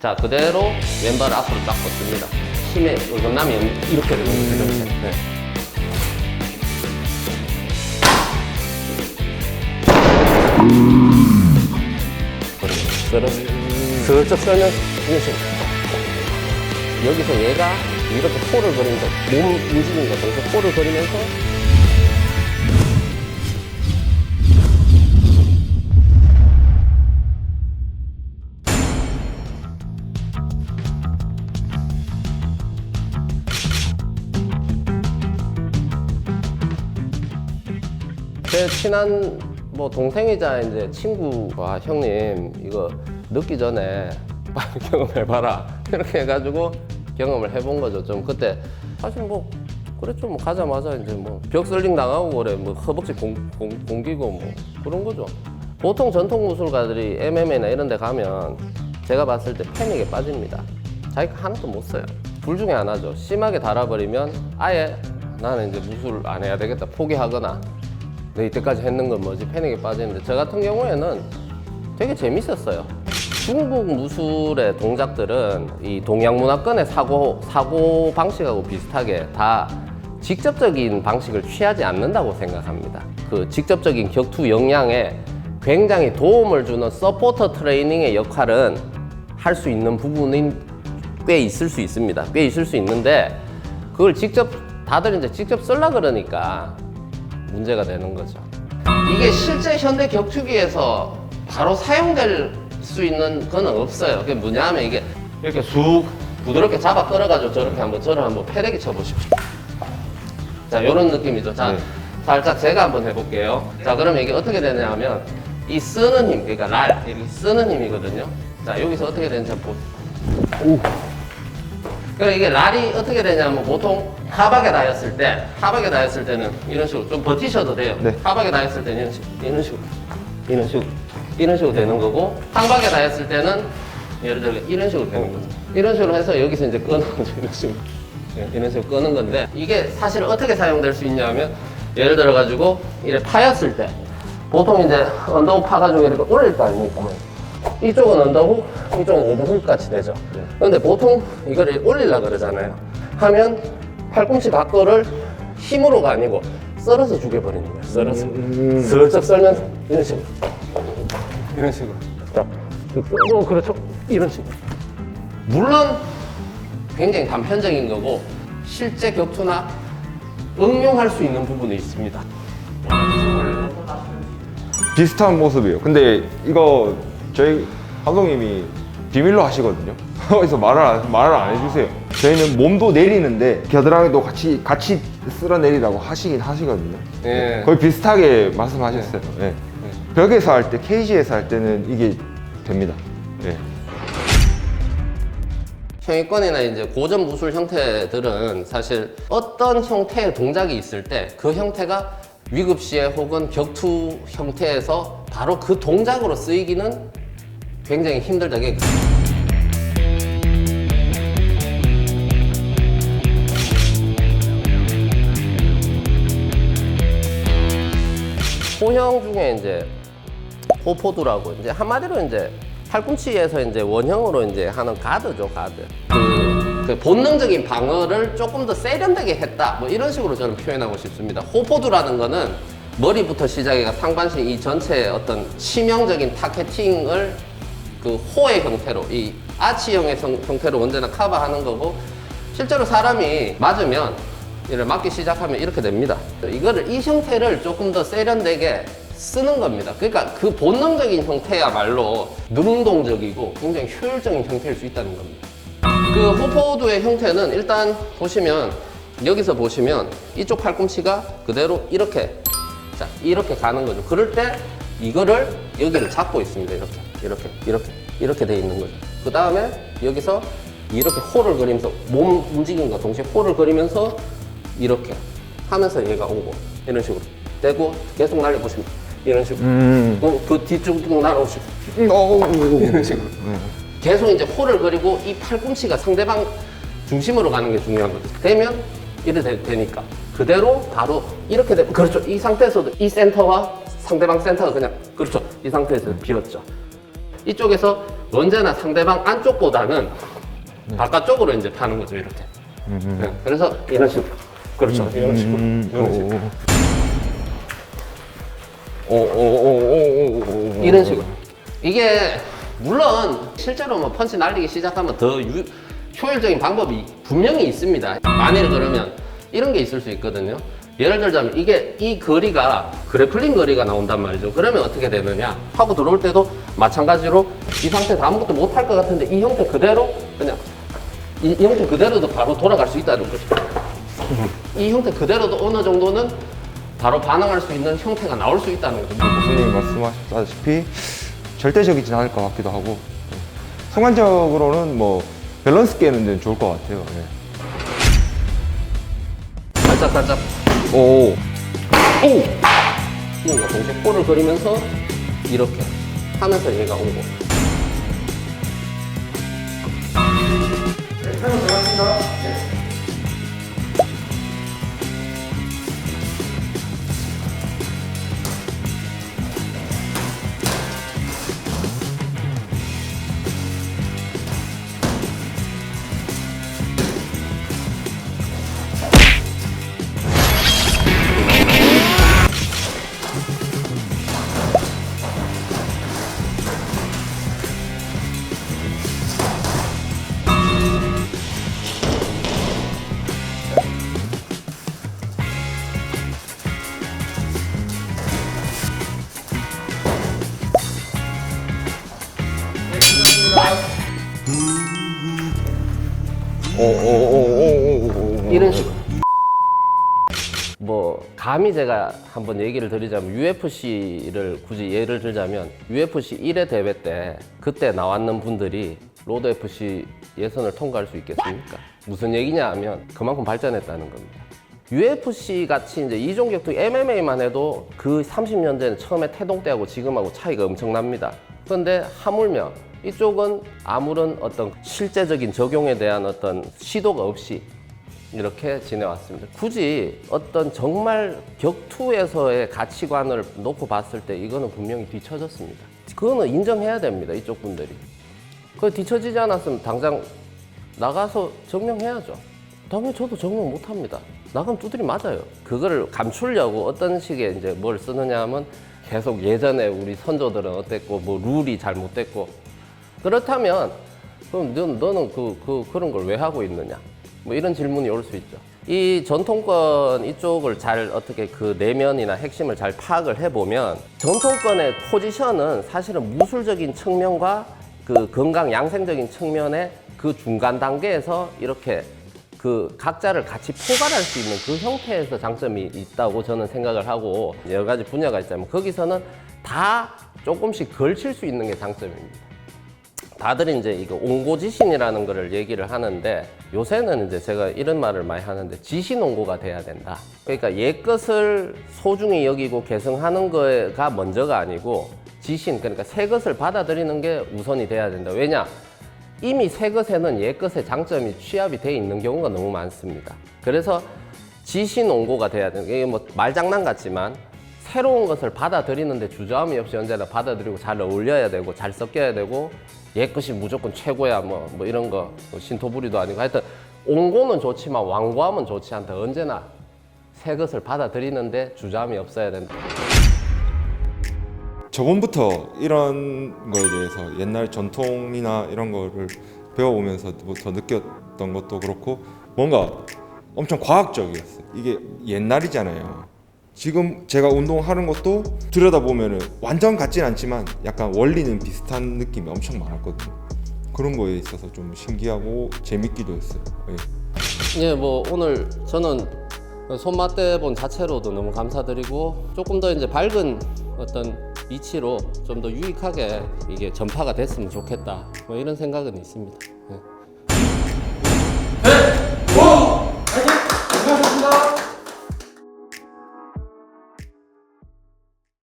자, 그대로 왼발을 앞으로 딱 뻗습니다. 힘에 어긋나면 이렇게 되는 거죠. 이렇게. 네. 슬쩍 썰면 이런 식으로. 여기서 얘가 이렇게 홀을 그리면서 몸 움직이는 거 동시에 홀을 그리면서 제 친한 뭐 동생이자 이제 친구가 형님 이거 늦기 전에 빨리 경험해봐라 이렇게 해가지고 경험을 해본 거죠. 좀 그때 사실 뭐 그랬죠. 뭐 가자마자 이제 뭐 벽설링 당하고 그래 뭐 허벅지 공기고 뭐 그런 거죠. 보통 전통 무술가들이 MMA나 이런 데 가면 제가 봤을 때 패닉에 빠집니다. 자기가 하나도 못 써요. 둘 중에 하나죠. 심하게 달아버리면 아예 나는 이제 무술 안 해야 되겠다 포기하거나 내 이때까지 했는 건 뭐지 패닉에 빠지는데 저 같은 경우에는 되게 재밌었어요. 중국 무술의 동작들은 이 동양 문화권의 사고 방식하고 비슷하게 다 직접적인 방식을 취하지 않는다고 생각합니다. 그 직접적인 격투 역량에 굉장히 도움을 주는 서포터 트레이닝의 역할은 할 수 있는 부분이 꽤 있을 수 있습니다. 꽤 있을 수 있는데 그걸 다들 이제 직접 쓰려 그러니까 문제가 되는 거죠. 이게 실제 현대 격투기에서 바로 사용될 수 있는 건 없어요. 그게 뭐냐면 이게 이렇게 쑥 부드럽게 잡아 끌어가지고 저를 한번 패대기 쳐보십시오. 자, 이런 느낌이죠. 자, 살짝 제가 한번 해볼게요. 자, 그러면 이게 어떻게 되냐면 이 쓰는 힘, 그러니까 이렇게 쓰는 힘이거든요. 자, 여기서 어떻게 되는지 한번 보세요. 그러니까 이게 랄이 어떻게 되냐면 보통 하박에 닿였을 때는 이런 식으로 좀 버티셔도 돼요. 네. 하박에 닿였을 때는 이런 식으로 되는 거고 상박에 닿였을 때는 예를 들어 이런 식으로 되는 거죠. 이런 식으로 해서 여기서 이제 끄는 거죠. 이런 식으로 끄는 건데 이게 사실 어떻게 사용될 수 있냐면 예를 들어 가지고 이렇게 파였을 때 보통 이제 언더훅 파가지고 이렇게 올릴 거 아닙니까? 이쪽은 언더훅, 이쪽은 오버훅 같이 되죠. 그런데 보통 이거를 올리려고 그러잖아요. 하면 팔꿈치 각도를 힘으로가 아니고 썰어서 죽여버리는 거예요. 썰어서. 슬쩍 썰면서 이런 식으로. 자, 그렇죠. 이런 식으로. 물론 굉장히 단편적인 거고 실제 격투나 응용할 수 있는 부분이 있습니다. 비슷한 모습이에요. 근데 이거 저희 감독님이 비밀로 하시거든요. 그래서 말을 안 해주세요. 저희는 몸도 내리는데 겨드랑이도 같이 쓸어내리라고 하시긴 하시거든요. 예. 거의 비슷하게 말씀하셨어요. 예. 벽에서 할 때, 케이지에서 할 때는 이게 됩니다. 예. 형이권이나 이제 고전 무술 형태들은 사실 어떤 형태의 동작이 있을 때 그 형태가 위급시에 혹은 격투 형태에서 바로 그 동작으로 쓰이기는 굉장히 힘들다. 호형 중에 이제 호포두라고 이제 한마디로 이제 팔꿈치에서 이제 원형으로 이제 하는 가드죠, 가드. 그 본능적인 방어를 조금 더 세련되게 했다. 뭐 이런 식으로 저는 표현하고 싶습니다. 호포두라는 거는 머리부터 시작해가 상반신 이 전체의 어떤 치명적인 타겟팅을 그 호의 형태로, 이 아치형의 형태로 언제나 커버하는 거고, 실제로 사람이 맞으면 이를 맞기 시작하면 이렇게 됩니다. 이 형태를 조금 더 세련되게 쓰는 겁니다. 그러니까 그 본능적인 형태야말로 능동적이고 굉장히 효율적인 형태일 수 있다는 겁니다. 그 호포두의 형태는 일단 보시면 여기서 보시면 이쪽 팔꿈치가 그대로 이렇게 이렇게 가는 거죠. 그럴 때 이거를 여기를 잡고 있습니다. 이렇게 돼 있는 거죠. 그 다음에 여기서 이렇게 홀을 그리면서 몸 움직임과 동시에 홀을 그리면서 이렇게 하면서 얘가 오고 이런 식으로 떼고 계속 날려보시면 이런 식으로 그 뒤쪽 날아오시고 이런 식으로 계속 이제 홀을 그리고 이 팔꿈치가 상대방 중심으로 가는 게 중요한 거죠. 되면 이렇게 되니까 그대로 바로 이렇게 되면 그렇죠. 이 상태에서도 이 센터와 상대방 센터가 그냥 그렇죠. 이 상태에서 비었죠. 이쪽에서 언제나 상대방 안쪽보다는 바깥쪽으로 이제 파는 거죠, 이렇게. 네, 그래서 이런 식으로. 그렇죠. 이런 식으로. 이런 식으로. 이런 식으로. 이게 물론 실제로 뭐 펀치 날리기 시작하면 더 효율적인 방법이 분명히 있습니다. 만일 그러면 이런 게 있을 수 있거든요. 예를 들자면 이게 이 거리가 그래플링 거리가 나온단 말이죠. 그러면 어떻게 되느냐 하고 들어올 때도 마찬가지로 이 상태에서 아무것도 못 할 것 같은데 이 형태 그대로 그냥 이 형태 그대로도 바로 돌아갈 수 있다는 거죠. 이 형태 그대로도 어느 정도는 바로 반응할 수 있는 형태가 나올 수 있다는 거죠. 교수님이 말씀하셨다시피 절대적이진 않을 것 같기도 하고 순간적으로는 뭐 밸런스 깨는 데는 좋을 것 같아요. 네. 살짝 오. 뭔가 동시에 볼을 그리면서 이렇게 하면서 얘가 오고. 네, 촬영 들어갔습니다. 이런 식으로. 뭐 감히 제가 한번 얘기를 드리자면 UFC를 굳이 예를 들자면 UFC 1회 대회 때 그때 나왔는 분들이 로드 FC 예선을 통과할 수 있겠습니까? 무슨 얘기냐 하면 그만큼 발전했다는 겁니다. UFC 같이 이제 이종 격투기 MMA만 해도 그 30년대는 처음에 태동 때하고 지금하고 차이가 엄청납니다. 그런데 하물며 이쪽은 아무런 어떤 실제적인 적용에 대한 어떤 시도가 없이 이렇게 지내왔습니다. 굳이 어떤 정말 격투에서의 가치관을 놓고 봤을 때 이거는 분명히 뒤처졌습니다. 그거는 인정해야 됩니다. 이쪽 분들이. 그거 뒤처지지 않았으면 당장 나가서 증명해야죠. 당연히 저도 증명 못합니다. 나가면 두드리 맞아요. 그거를 감추려고 어떤 식의 이제 뭘 쓰느냐 하면 계속 예전에 우리 선조들은 어땠고 뭐 룰이 잘못됐고 그렇다면 그럼 너는 그런 걸 왜 하고 있느냐? 뭐 이런 질문이 올 수 있죠. 이 전통권 이쪽을 잘 어떻게 그 내면이나 핵심을 잘 파악을 해보면 전통권의 포지션은 사실은 무술적인 측면과 그 건강 양생적인 측면의 그 중간 단계에서 이렇게 그 각자를 같이 포괄할 수 있는 그 형태에서 장점이 있다고 저는 생각을 하고 여러 가지 분야가 있자면 거기서는 다 조금씩 걸칠 수 있는 게 장점입니다. 다들 이제 이거 옹고지신이라는 거를 얘기를 하는데 요새는 이제 제가 이런 말을 많이 하는데 지신옹고가 돼야 된다. 그러니까 옛것을 소중히 여기고 계승하는 거가 먼저가 아니고 지신, 그러니까 새 것을 받아들이는 게 우선이 돼야 된다. 왜냐? 이미 새 것에는 옛 것의 장점이 취합이 돼 있는 경우가 너무 많습니다. 그래서 지신옹고가 돼야 된다. 이게 뭐 말장난 같지만 새로운 것을 받아들이는데 주저함이 없이 언제나 받아들이고 잘 어울려야 되고 잘 섞여야 되고 옛 것이 무조건 최고야 뭐 이런 거 신토부리도 아니고 하여튼 옹고는 좋지만 완고하면 좋지 않다. 언제나 새 것을 받아들이는데 주저함이 없어야 된다. 저번부터 이런 거에 대해서 옛날 전통이나 이런 거를 배워오면서부터 느꼈던 것도 그렇고 뭔가 엄청 과학적이었어요. 이게 옛날이잖아요. 지금 제가 운동하는 것도 들여다보면 완전 같진 않지만 약간 원리는 비슷한 느낌이 엄청 많았거든요. 그런 거에 있어서 좀 신기하고 재밌기도 했어요. 예. 예, 뭐 오늘 저는 손맛대본 자체로도 너무 감사드리고 조금 더 이제 밝은 어떤 이치로 좀 더 유익하게 이게 전파가 됐으면 좋겠다. 뭐 이런 생각은 있습니다. 예.